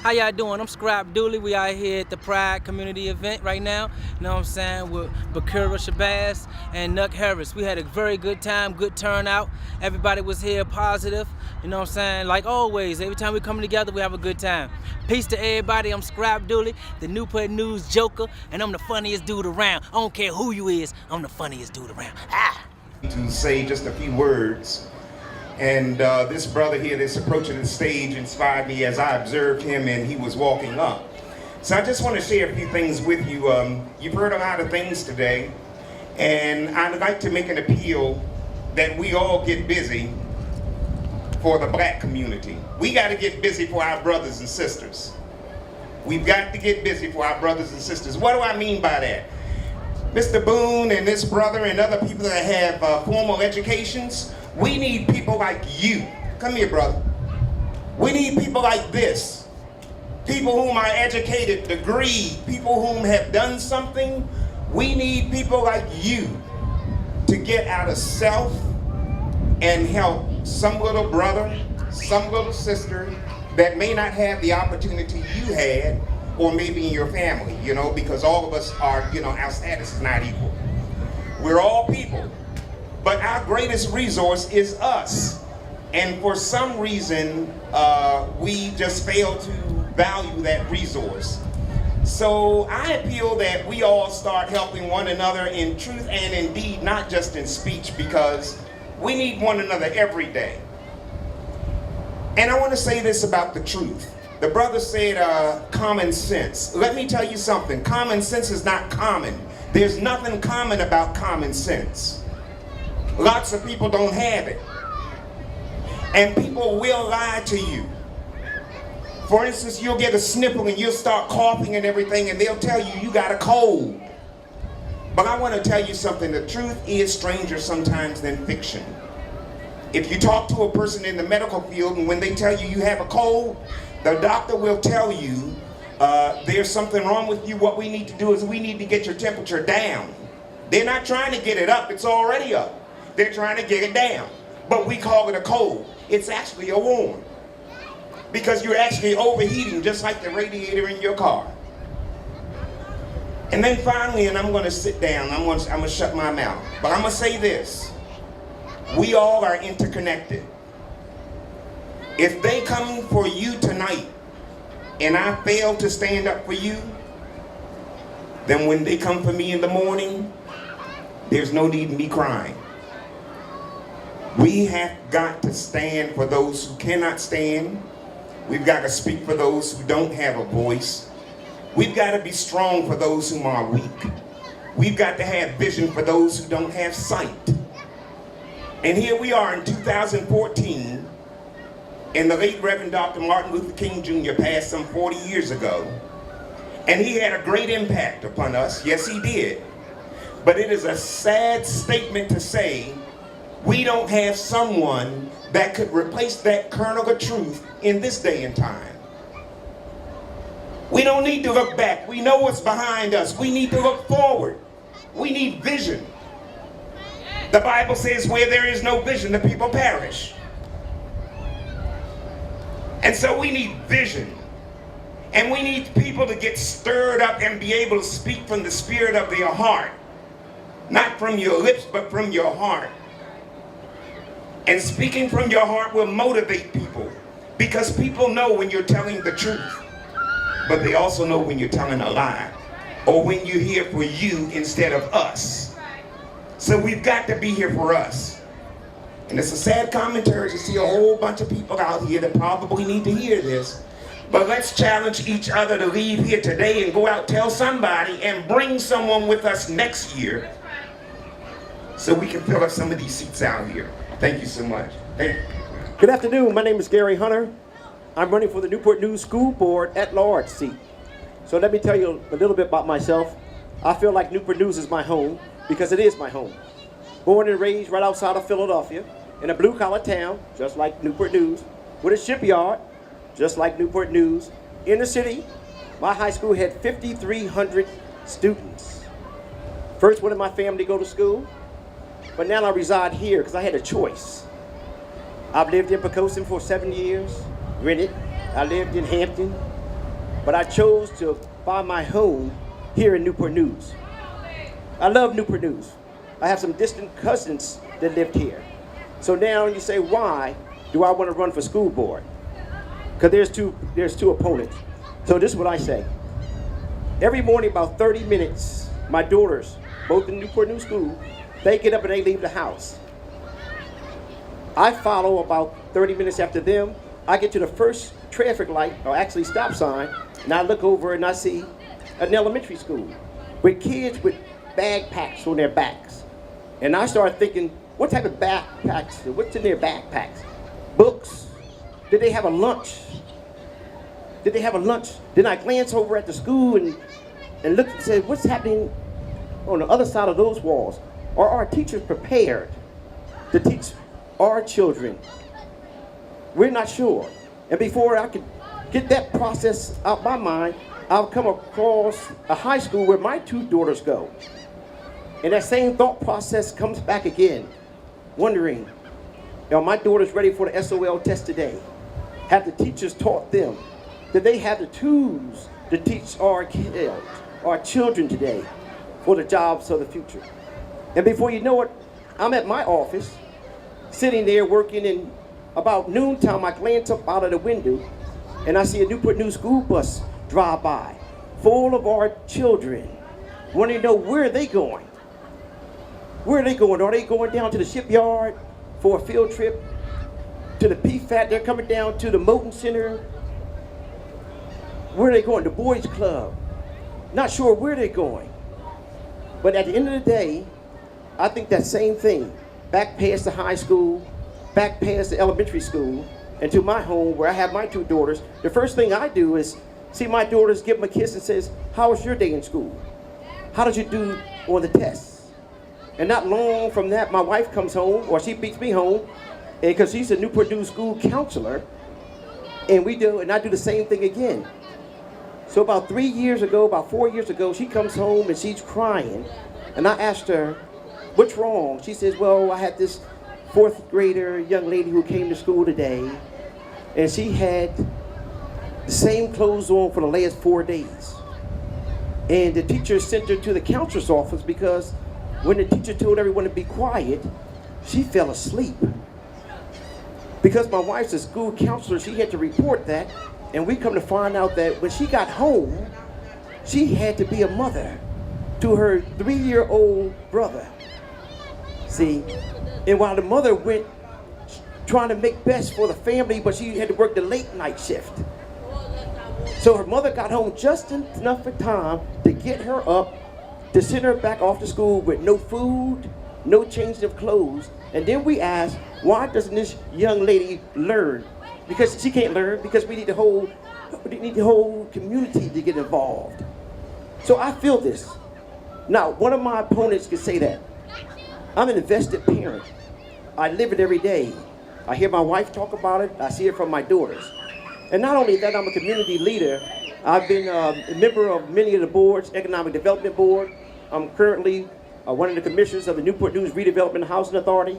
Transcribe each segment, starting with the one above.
How y'all doing? I'm Scrap Dooley. We out here at the Pride Community event right now. You know what I'm saying? With Bakura Shabazz and Nuck Harris. We had a very good time, good turnout. Everybody was here positive. You know what I'm saying? Like always, every time we come together, we have a good time. Peace to everybody. I'm Scrap Dooley, the Newport News Joker, and I'm the funniest dude around. I don't care who you is, I'm the funniest dude around. To say just a few words. And this brother here that's approaching the stage inspired me as I observed him and he was walking up. So I just want to share a few things with you. You've heard a lot of things today, and I'd like to make an appeal that we all get busy for the black community. We got to get busy for our brothers and sisters. We've got to get busy for our brothers and sisters. What do I mean by that? Mr. Boone and this brother and other people that have formal educations, we need people like you. Come here, brother. We need people like this. People whom are educated, degree, people whom have done something. We need people like you to get out of self and help some little brother, some little sister that may not have the opportunity you had, or maybe in your family, you know, because all of us are, you know, our status is not equal. We're all people. But our greatest resource is us. And for some reason, we just fail to value that resource. So I appeal that we all start helping one another in truth and in deed, not just in speech, because we need one another every day. And I want to say this about the truth. The brother said common sense. Let me tell you something. Common sense is not common. There's nothing common about common sense. Lots of people don't have it. And people will lie to you. For instance, you'll get a sniffle and you'll start coughing and everything, and they'll tell you you got a cold. But I want to tell you something. The truth is stranger sometimes than fiction. If you talk to a person in the medical field and when they tell you you have a cold, the doctor will tell you there's something wrong with you. What we need to do is we need to get your temperature down. They're not trying to get it up. It's already up. They're trying to get it down. But we call it a cold. It's actually a warm. Because you're actually overheating just like the radiator in your car. And then finally, and I'm going to sit down. I'm going to shut my mouth. But I'm going to say this. We all are interconnected. If they come for you tonight and I fail to stand up for you, then when they come for me in the morning, there's no need in me crying. We have got to stand for those who cannot stand. We've got to speak for those who don't have a voice. We've got to be strong for those whom are weak. We've got to have vision for those who don't have sight. And here we are in 2014, and the late Reverend Dr. Martin Luther King Jr. passed some 40 years ago. And he had a great impact upon us. Yes, he did. But it is a sad statement to say we don't have someone that could replace that kernel of truth in this day and time. We don't need to look back. We know what's behind us. We need to look forward. We need vision. The Bible says where there is no vision, the people perish. And so we need vision. And we need people to get stirred up and be able to speak from the spirit of their heart. Not from your lips, but from your heart. And speaking from your heart will motivate people, because people know when you're telling the truth, but they also know when you're telling a lie, or when you're here for you instead of us. So we've got to be here for us. And it's a sad commentary to see a whole bunch of people out here that probably need to hear this. But let's challenge each other to leave here today and go out, tell somebody, and bring someone with us next year so we can fill up some of these seats out here. Thank you so much. Thank you. Good afternoon. My name is Gary Hunter. I'm running for the Newport News School Board at-large seat. So let me tell you a little bit about myself. I feel like Newport News is my home because it is my home. Born and raised right outside of Philadelphia in a blue-collar town, just like Newport News, with a shipyard, just like Newport News. In the city, my high school had 5,300 students. First one in my family to go to school, but now I reside here because I had a choice. I've lived in Poquoson for 7 years, rented. I lived in Hampton, but I chose to buy my home here in Newport News. I love Newport News. I have some distant cousins that lived here. So now you say, why do I want to run for school board? Because there's two opponents. So this is what I say. Every morning, about 30 minutes, my daughters, both in Newport News School, they get up and they leave the house. I follow about 30 minutes after them. I get to the first traffic light, or actually stop sign, and I look over and I see an elementary school with kids with backpacks on their backs. And I start thinking, what type of backpacks? What's in their backpacks? Books? Did they have a lunch? Did they have a lunch? Then I glance over at the school and look and say, what's happening on the other side of those walls? Are our teachers prepared to teach our children? We're not sure. And before I could get that process out my mind, I'll come across a high school where my two daughters go. And that same thought process comes back again, wondering, are my daughters ready for the SOL test today? Have the teachers taught them? Did they have the tools to teach our kids, our children today for the jobs of the future? And before you know it, I'm at my office, sitting there working, and about noontime I glance up out of the window and I see a Newport News school bus drive by, full of our children, wanting to know where are they going? Where are they going? Are they going down to the shipyard for a field trip? To the PFAT, they're coming down to the Moton Center. Where are they going? The Boys Club. Not sure where they're going. But at the end of the day, I think that same thing, back past the high school, back past the elementary school, and to my home where I have my two daughters, the first thing I do is see my daughters, give them a kiss and says, how was your day in school? How did you do on the tests? And not long from that, my wife comes home, or she beats me home, because she's a Newport News school counselor, and I do the same thing again. So about 4 years ago, she comes home and she's crying, and I asked her, what's wrong? She says, well, I had this fourth grader young lady who came to school today, and she had the same clothes on for the last 4 days. And the teacher sent her to the counselor's office because when the teacher told everyone to be quiet, she fell asleep. Because my wife's a school counselor, she had to report that, and we come to find out that when she got home, she had to be a mother to her 3-year-old brother. See, and while the mother went trying to make best for the family, but she had to work the late night shift. So her mother got home just enough of time to get her up, to send her back off to school with no food, no change of clothes. And then we asked, why doesn't this young lady learn? Because she can't learn, because we need the whole community to get involved. So I feel this. Now, one of my opponents could say that. I'm an invested parent. I live it every day. I hear my wife talk about it. I see it from my daughters. And not only that, I'm a community leader. I've been a member of many of the boards, Economic Development Board. I'm currently one of the commissioners of the Newport News Redevelopment Housing Authority.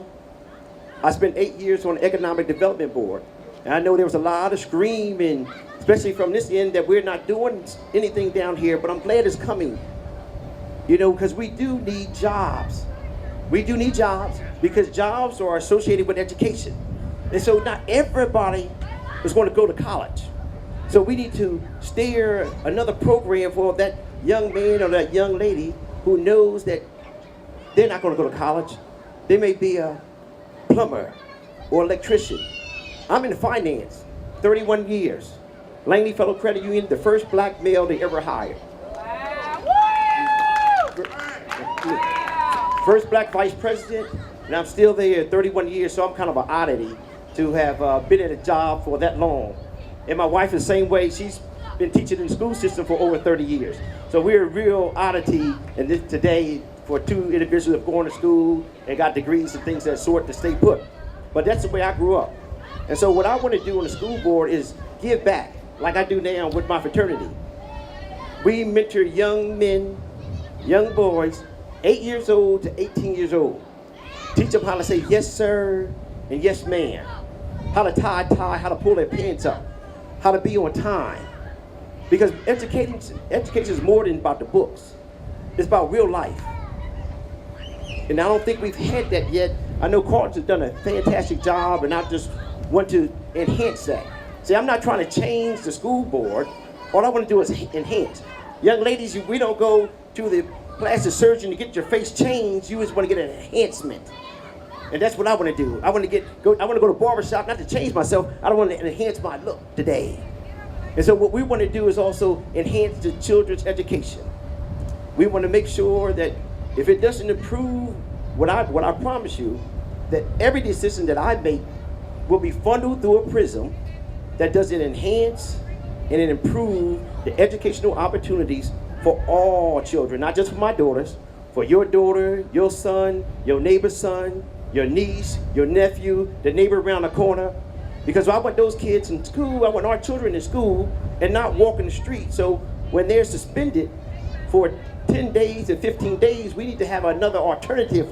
I spent 8 years on the Economic Development Board. And I know there was a lot of screaming, especially from this end, that we're not doing anything down here, but I'm glad it's coming. You know, because we do need jobs. We do need jobs because jobs are associated with education. And so not everybody is going to go to college. So we need to steer another program for that young man or that young lady who knows that they're not going to go to college. They may be a plumber or electrician. I'm in finance, 31 years. Langley Fellow Credit Union, the first black male they ever hired. First black vice president, and I'm still there 31 years, so I'm kind of an oddity to have been at a job for that long. And my wife is the same way. She's been teaching in the school system for over 30 years. So we're a real oddity in this today for two individuals who have gone to school and got degrees and things of that sort to stay put. But that's the way I grew up. And so what I want to do on the school board is give back, like I do now with my fraternity. We mentor young men, young boys, 8 years old to 18 years old. Teach them how to say yes, sir, and yes, ma'am. How to tie a tie, how to pull their pants up, how to be on time. Because education is more than about the books. It's about real life. And I don't think we've had that yet. I know Carlton has done a fantastic job, and I just want to enhance that. See, I'm not trying to change the school board. All I want to do is enhance. Young ladies, we don't go to the plastic surgeon to get your face changed. You just want to get an enhancement. And that's what I want to do. I want to go to the barbershop, not to change myself. I don't want to enhance my look today. And so what we want to do is also enhance the children's education. We want to make sure that if it doesn't improve what I promise you, that every decision that I make will be funneled through a prism that does it enhance and it improve the educational opportunities for all children, not just for my daughters, for your daughter, your son, your neighbor's son, your niece, your nephew, the neighbor around the corner. Because I want those kids in school, I want our children in school and not walking the street. So when they're suspended for 10 days and 15 days, we need to have another alternative.